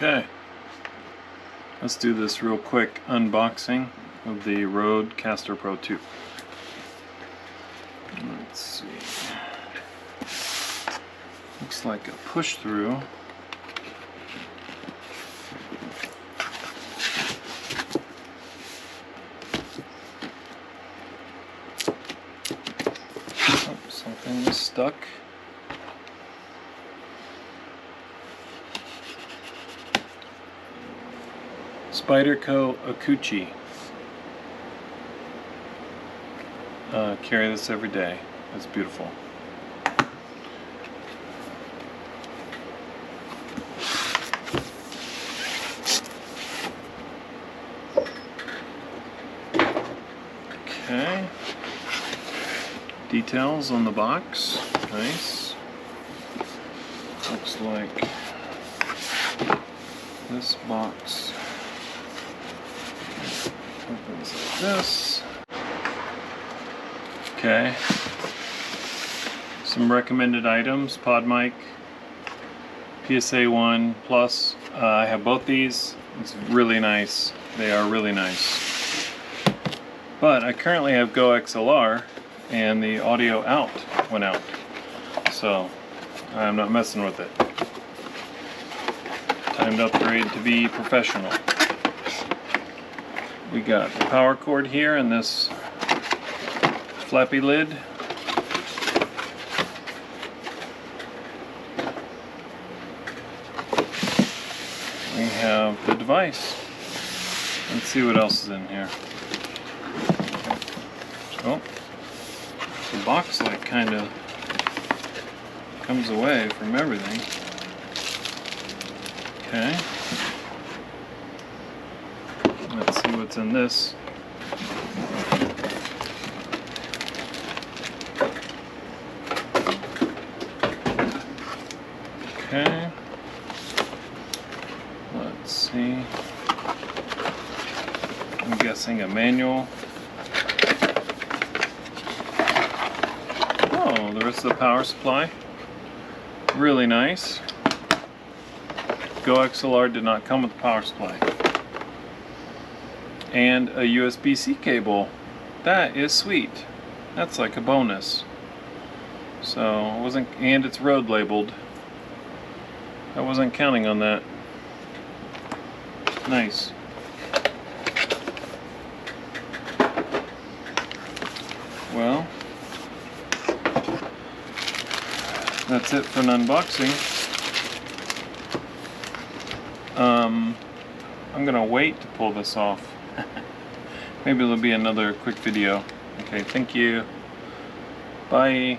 Okay, let's do this real quick unboxing of the Rodecaster Pro 2. Let's see. Looks like a push through. Oh, something is stuck. Spyderco Akuchi. Carry this every day. It's beautiful. Okay. Details on the box. Nice. Looks like this box opens like this. Okay. Some recommended items: pod mic, PSA 1 Plus. I have both these. It's really nice. They are really nice. But I currently have Go XLR and the audio out went out. So I'm not messing with it. Time to upgrade to be professional. We got the power cord here and this flappy lid. We have the device. Let's see what else is in here. Oh, the box like kind of comes away from everything. Okay. Let's see what's in this. Okay. Let's see. I'm guessing a manual. Oh, the rest of the power supply. Really nice. Go XLR did not come with the power supply. And a USB-C cable. That is sweet. That's like a bonus. So I wasn't, and it's road labeled. I wasn't counting on that. Nice. Well, that's it for an unboxing. I'm gonna wait to pull this off. Maybe there'll be another quick video. Okay, thank you. Bye.